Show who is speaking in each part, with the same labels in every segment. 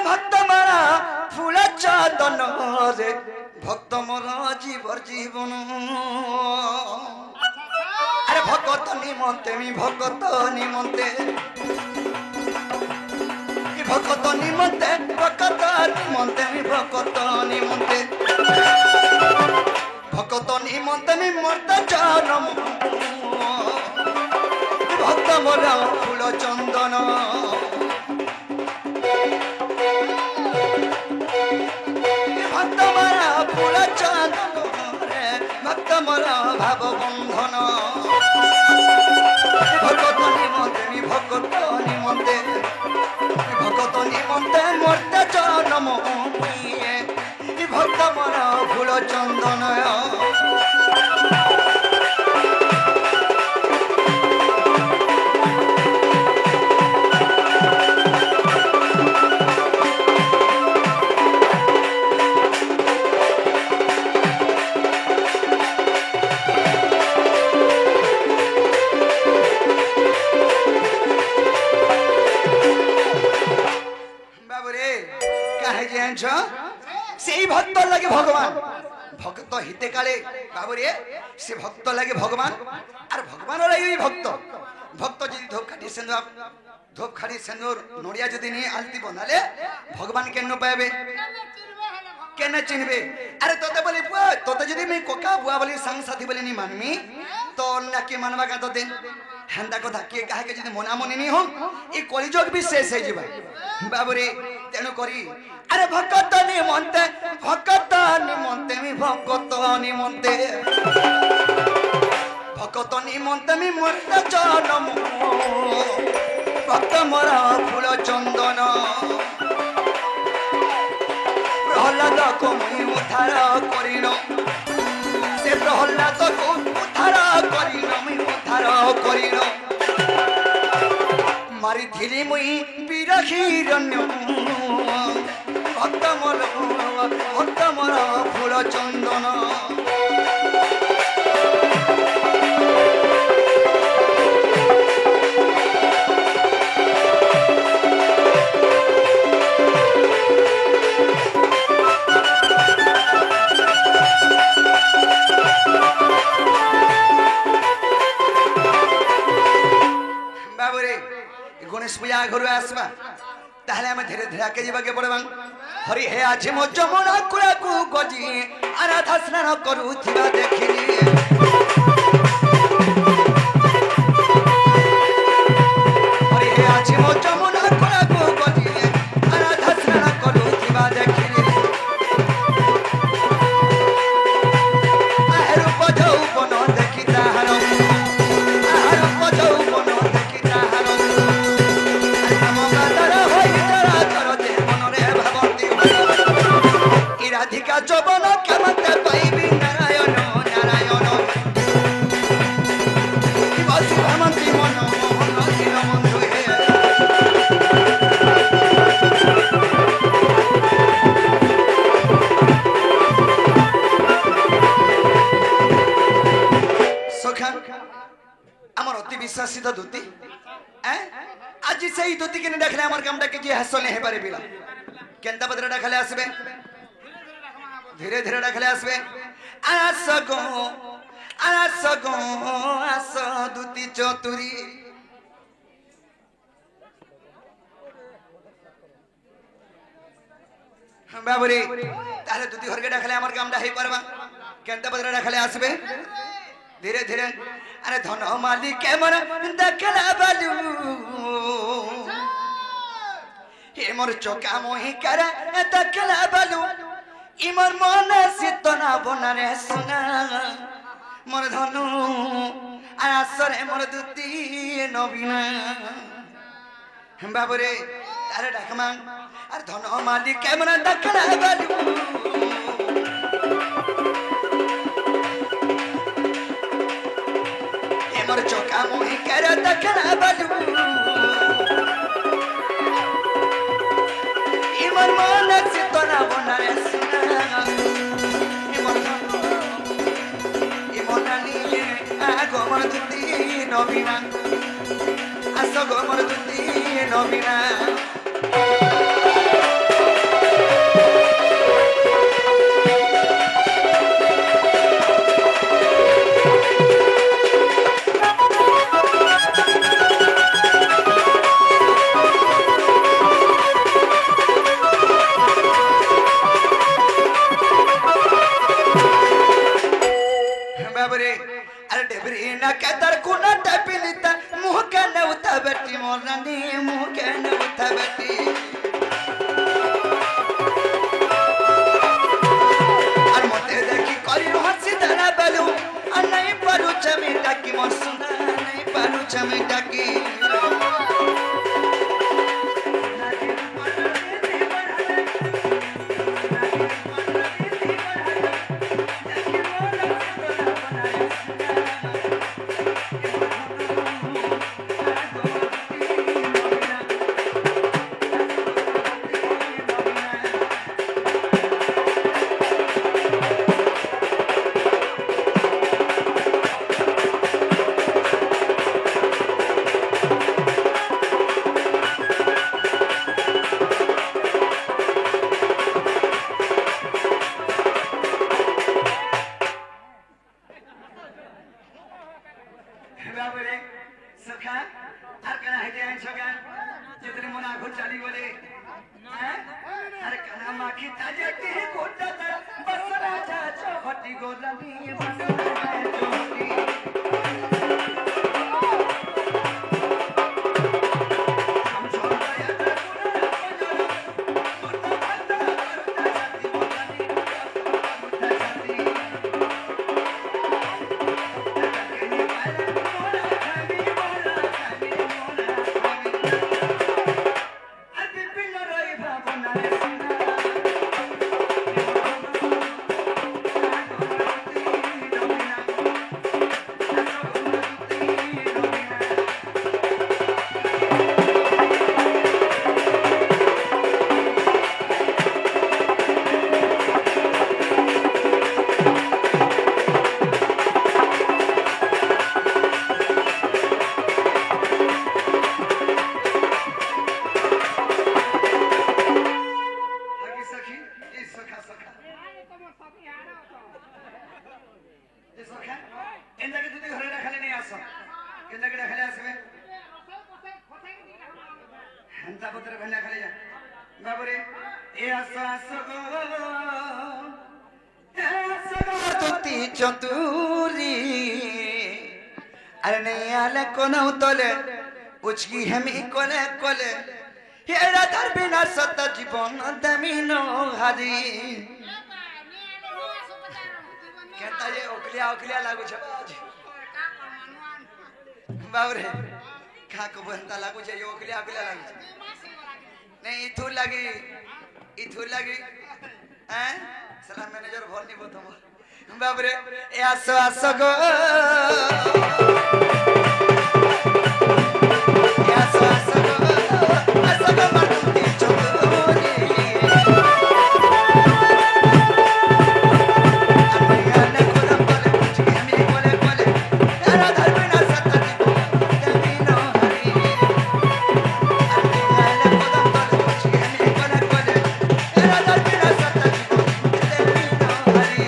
Speaker 1: ভক্ত মারা ফুল চন্দন রে ভক্ত মোর জীবর জীবন আরে ভগত নিমন্তে মি ভগত নিমন্তে ভগত নিমন্তে ভগত নিমন্তে মি ভগত নিমন্তে ভগত নিমন্তে মি মর্ত জনম ভক্ত মোর ফুল চন্দন ভক্ত মোর ফুল চন্দন রে ভক্ত মোর ভাব বন্ধন ভগত নিমন্তে মি ভগত নিমন্তে ভগত নিমন্তে মর্তে জনম ভক্ত মোর ফুল চন্দন সেই ভক্ত লাগে ভগবান ভক্ত হিতে কালে বাবুরে সে ভক্ত লাগে ভগবান আর ভগবান লাগে ভক্ত ভক্ত যদি ধূপখানি সেন্দুর নড়িয়া যদি নিয়ে আলতি বনালে ভগবান কেন পাইবে কেন চিনবে আরে তোতে বলি তোতে যদি আমি কোকা বুয়া বলি সাং সাথী বলি নি মানমি তো নাকি মানবা কা তোতে হেন্দা কথা কে কাহাকে যদি মনামনি নি হম এই কলিযুগ भी शेष है जीवा बाबूरे तेणु करी अरे भगत निमंते मी भगत निमंते मी मर्त जनम भक्त मोर फूल चंदन प्रहलाद को मुई उद्धार करिनो से प्रहलाद को उद्धार करिनो मी उद्धार करिनो मारी थिली मुई वीर हिरण्य भक्त मोर फूल चंदन बाबूरे गणेश पूजा घर आसवा ताहले हमें धीरे धीरे आगे जीवा के पड़बा हरि हे आज मो जमुना कुला को गजी आराधा स्नान करूथिबा देखिली हरि हे आज मो जमुना कुला को गजी आराधा स्नान करूथिबा देखिली आहर पजौ बन देखि ताहार आहर पजौ बन देखि ताहार राधिका जबन केमते पाइबी नारायण नारायण शिवमंत्री मन मोहन शिवमंत्र हे सखा आमर अति विश्वासित दूती आज से ही दूती के देखले आमर कामटा के जी हासल नहीं पारे बिला केंता बदरा देखले आसबे धीरे धीरे रखले आसबे आस गो आस दूती चतुरी बाबूरे ताले दूती घर के रखले हमर कामटा हे परबा केनता बदरा रखले आसबे धीरे धीरे अरे धन मालिक के मन देखला बालू हे मोर चोका मोहि करे देखला बालू इमर मन सितना बनारे सुना मोर धनु आसरे मोर दूती नबीना बाबूरे तारे डाकमा अरे धन मालिक के मन देखला बालू इमर चोका मोहि करे देखला बालू इमर मन सितना बनारे गोमर दूती नबीना आस गोमर दूती नबीना अरे कना माखी ताजा के गोटा बस राजा चौहटी गोलनी बस राजा चौहटी हम छोड़ गया चतुरी अरे नहीं आले कोना उतले पुछकी हमी कोले कोले हेरा धर बिना सत जीवन दमीनो हारी कहता ये ओकलिया लागू छे बाबरे खा को बनता लागू छे ये ओकलिया लागू छे नहीं इथु लगी हैं सलाम मैनेजर भोल नहीं बोतो बाबरे ए आसो गो ए आसो गो मरती चोरी अमयाने कोलम कोले पुछकी हमी कोले कोले तेरा धर्मना सत्य दमीनो हरी अमयाने कोलम कोले पुछकी हमी कोले कोले तेरा धर्मना सत्य दमीनो हरी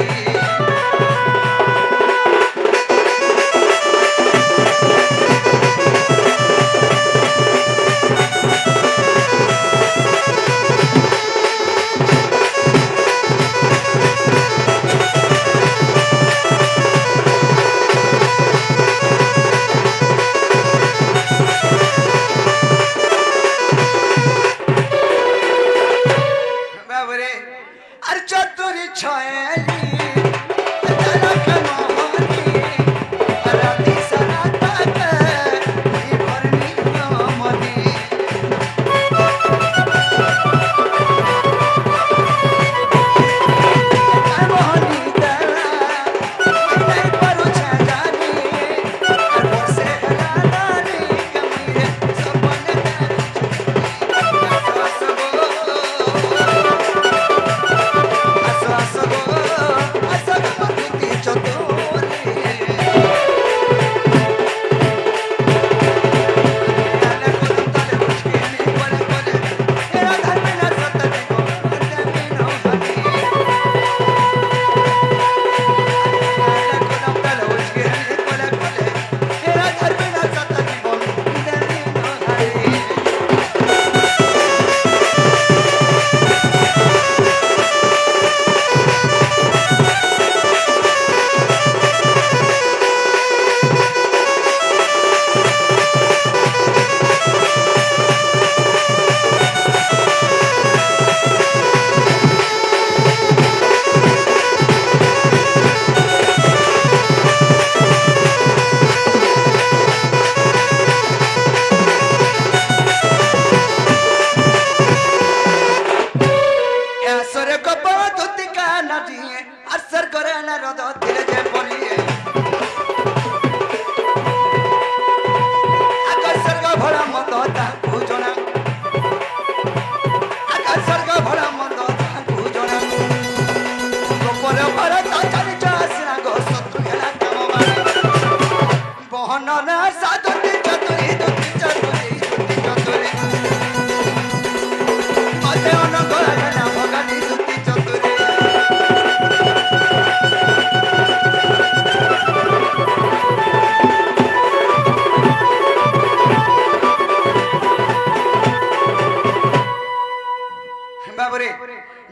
Speaker 1: बाबरे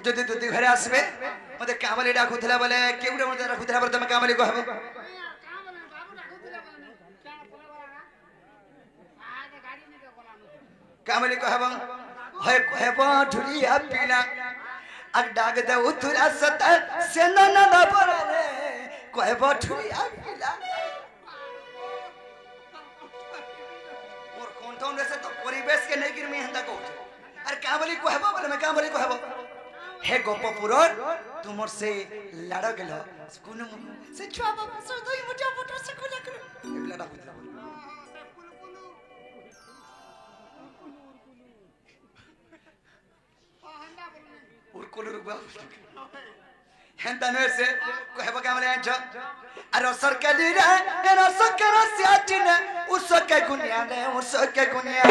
Speaker 1: जदि दुदी घरे आसबे मते कामली डाकुथला बोले केउडे मते डाकुथला पर तमे कामली कहबो कामली कहबो है कहबो ढुलिया पीला अग डाग दे उतुरा सत सेना न पर रे कहबो ढुलिया पीला और कोनटोन से तो परिवेश के नहीं गिर में हंदा को अरे कामली कहबो बोले मैं कामली कहबो हे गोपपुर तुमर से लाड़ गेल कोन से छुआ बाबा से दई मोटा मोटा से कोला कर एबला डाकुथला कोलो रुबा हेंता न से कहबो कामले आछ अरे सरकारी रे एना सकरा सियाटिने उसके गुनिया ने उसके गुनिया